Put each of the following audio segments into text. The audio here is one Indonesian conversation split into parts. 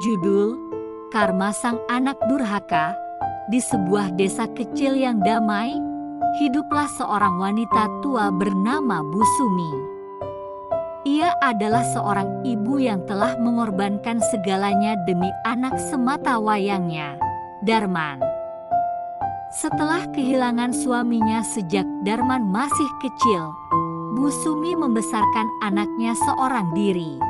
Judul: Karma Sang Anak Durhaka. Di sebuah desa kecil yang damai, hiduplah seorang wanita tua bernama Bu Sumi. Ia adalah seorang ibu yang telah mengorbankan segalanya demi anak semata wayangnya, Darman. Setelah kehilangan suaminya sejak Darman masih kecil, Bu Sumi membesarkan anaknya seorang diri.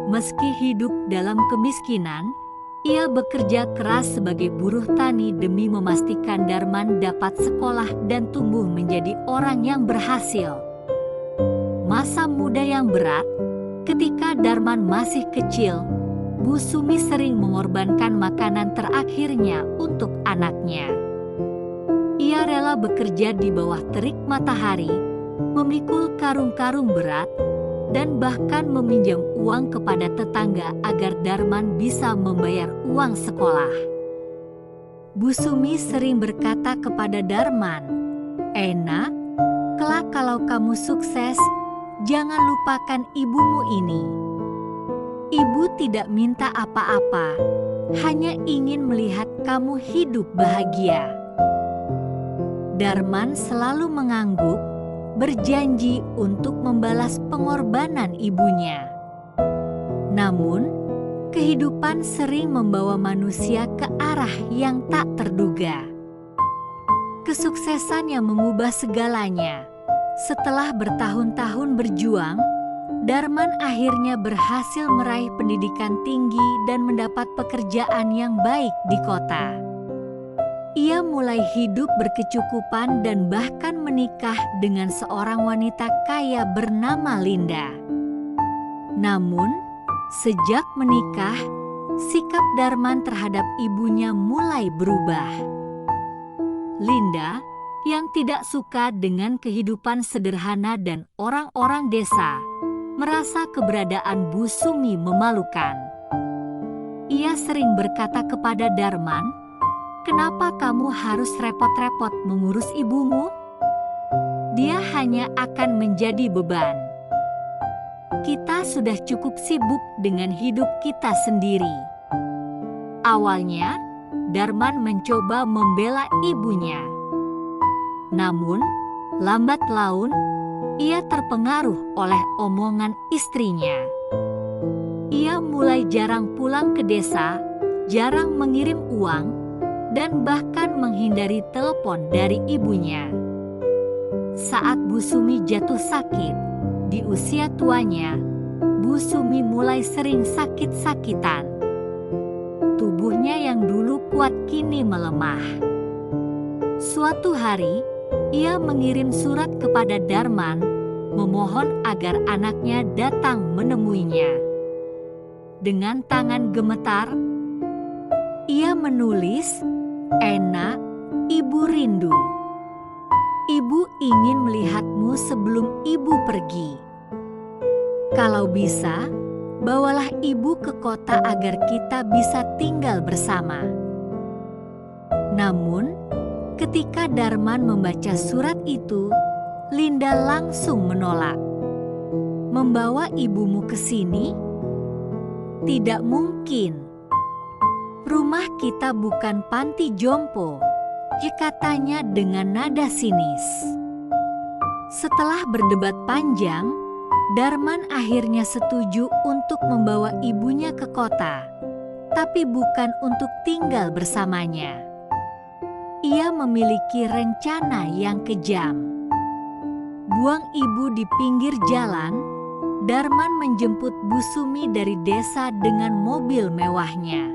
Meski hidup dalam kemiskinan, ia bekerja keras sebagai buruh tani demi memastikan Darman dapat sekolah dan tumbuh menjadi orang yang berhasil. Masa muda yang berat, ketika Darman masih kecil, Bu Sumi sering mengorbankan makanan terakhirnya untuk anaknya. Ia rela bekerja di bawah terik matahari, memikul karung-karung berat, dan bahkan meminjam uang kepada tetangga agar Darman bisa membayar uang sekolah. Bu Sumi sering berkata kepada Darman, "Enak, kelak kalau kamu sukses, jangan lupakan ibumu ini. Ibu tidak minta apa-apa, hanya ingin melihat kamu hidup bahagia." Darman selalu mengangguk, berjanji untuk membalas pengorbanan ibunya. Namun, kehidupan sering membawa manusia ke arah yang tak terduga. Kesuksesan yang mengubah segalanya. Setelah bertahun-tahun berjuang, Darman akhirnya berhasil meraih pendidikan tinggi dan mendapat pekerjaan yang baik di kota. Ia mulai hidup berkecukupan dan bahkan menikah dengan seorang wanita kaya bernama Linda. Namun, sejak menikah, sikap Darman terhadap ibunya mulai berubah. Linda, yang tidak suka dengan kehidupan sederhana dan orang-orang desa, merasa keberadaan Bu Sumi memalukan. Ia sering berkata kepada Darman, "Kenapa kamu harus repot-repot mengurus ibumu? Dia hanya akan menjadi beban. Kita sudah cukup sibuk dengan hidup kita sendiri." Awalnya, Darman mencoba membela ibunya. Namun, lambat laun, ia terpengaruh oleh omongan istrinya. Ia mulai jarang pulang ke desa, jarang mengirim uang, dan bahkan menghindari telepon dari ibunya. Saat Bu Sumi jatuh sakit, di usia tuanya, Bu Sumi mulai sering sakit-sakitan. Tubuhnya yang dulu kuat kini melemah. Suatu hari, ia mengirim surat kepada Darman, memohon agar anaknya datang menemuinya. Dengan tangan gemetar, ia menulis, "Enak, Ibu rindu. Ibu ingin melihatmu sebelum Ibu pergi. Kalau bisa, bawalah Ibu ke kota agar kita bisa tinggal bersama." Namun, ketika Darman membaca surat itu, Linda langsung menolak. "Membawa ibumu ke sini? Tidak mungkin. Rumah kita bukan panti jompo," katanya dengan nada sinis. Setelah berdebat panjang, Darman akhirnya setuju untuk membawa ibunya ke kota, tapi bukan untuk tinggal bersamanya. Ia memiliki rencana yang kejam. Buang ibu di pinggir jalan, Darman menjemput Bu Sumi dari desa dengan mobil mewahnya.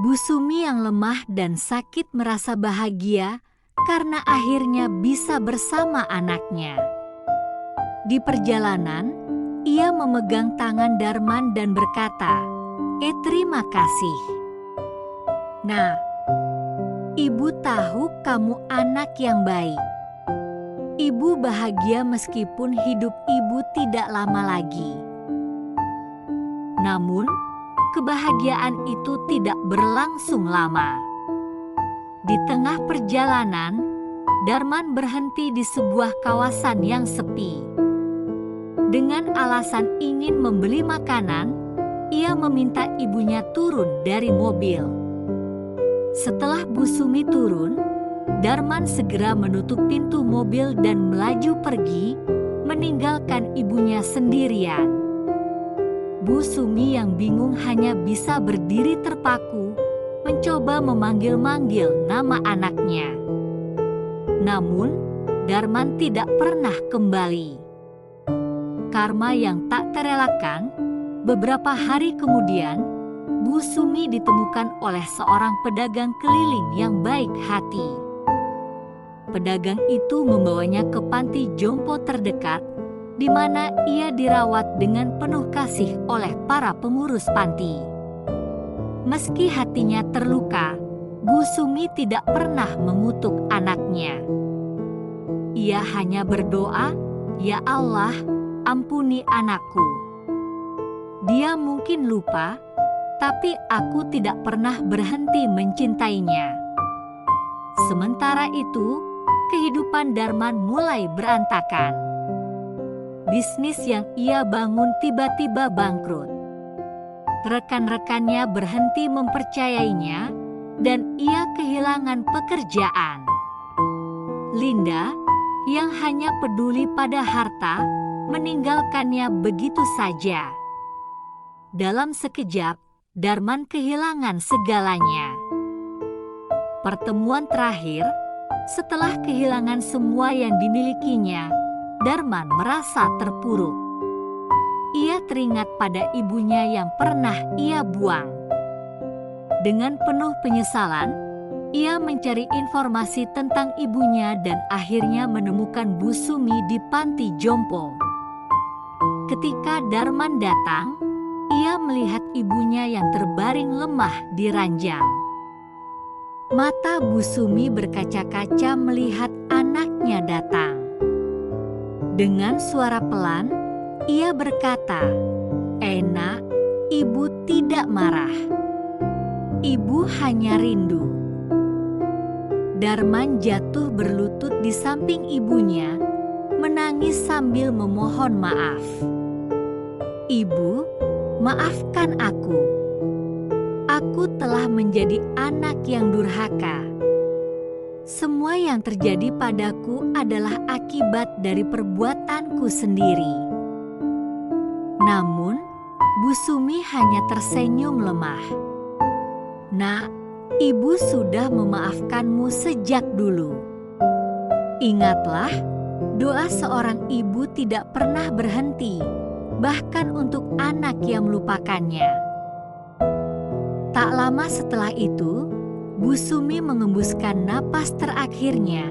Bu Sumi yang lemah dan sakit merasa bahagia karena akhirnya bisa bersama anaknya. Di perjalanan, ia memegang tangan Darman dan berkata, terima kasih. Nah, Ibu tahu kamu anak yang baik. Ibu bahagia meskipun hidup Ibu tidak lama lagi. Namun, kebahagiaan itu tidak berlangsung lama. Di tengah perjalanan, Darman berhenti di sebuah kawasan yang sepi. Dengan alasan ingin membeli makanan, ia meminta ibunya turun dari mobil. Setelah Bu Sumi turun, Darman segera menutup pintu mobil dan melaju pergi, meninggalkan ibunya sendirian. Bu Sumi yang bingung hanya bisa berdiri terpaku, mencoba memanggil-manggil nama anaknya. Namun, Darman tidak pernah kembali. Karma yang tak terelakkan, beberapa hari kemudian, Bu Sumi ditemukan oleh seorang pedagang keliling yang baik hati. Pedagang itu membawanya ke panti jompo terdekat, di mana ia dirawat dengan penuh kasih oleh para pengurus panti. Meski hatinya terluka, Bu Sumi tidak pernah mengutuk anaknya. Ia hanya berdoa, "Ya Allah, ampuni anakku. Dia mungkin lupa, tapi aku tidak pernah berhenti mencintainya." Sementara itu, kehidupan Darman mulai berantakan. Bisnis yang ia bangun tiba-tiba bangkrut. Rekan-rekannya berhenti mempercayainya, dan ia kehilangan pekerjaan. Linda, yang hanya peduli pada harta, meninggalkannya begitu saja. Dalam sekejap, Darman kehilangan segalanya. Pertemuan terakhir, setelah kehilangan semua yang dimilikinya, Darman merasa terpuruk. Ia teringat pada ibunya yang pernah ia buang. Dengan penuh penyesalan, ia mencari informasi tentang ibunya dan akhirnya menemukan Bu Sumi di panti jompo. Ketika Darman datang, ia melihat ibunya yang terbaring lemah di ranjang. Mata Bu Sumi berkaca-kaca melihat anaknya datang. Dengan suara pelan, ia berkata, "Enak, ibu tidak marah. Ibu hanya rindu." Darman jatuh berlutut di samping ibunya, menangis sambil memohon maaf. "Ibu, maafkan aku. Aku telah menjadi anak yang durhaka. Semua yang terjadi padaku adalah akibat dari perbuatanku sendiri." Namun, Bu Sumi hanya tersenyum lemah. "Nak, ibu sudah memaafkanmu sejak dulu. Ingatlah, doa seorang ibu tidak pernah berhenti, bahkan untuk anak yang melupakannya." Tak lama setelah itu, Bu Sumi mengembuskan napas terakhirnya,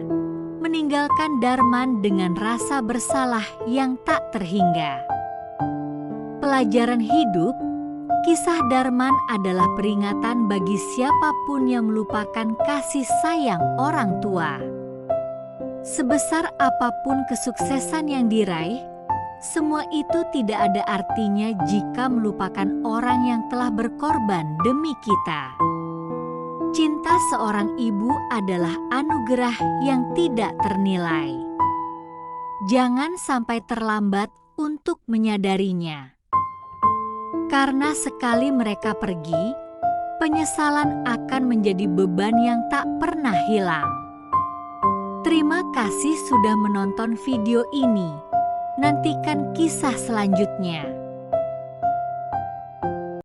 meninggalkan Darman dengan rasa bersalah yang tak terhingga. Pelajaran hidup, kisah Darman adalah peringatan bagi siapapun yang melupakan kasih sayang orang tua. Sebesar apapun kesuksesan yang diraih, semua itu tidak ada artinya jika melupakan orang yang telah berkorban demi kita. Cinta seorang ibu adalah anugerah yang tidak ternilai. Jangan sampai terlambat untuk menyadarinya. Karena sekali mereka pergi, penyesalan akan menjadi beban yang tak pernah hilang. Terima kasih sudah menonton video ini. Nantikan kisah selanjutnya.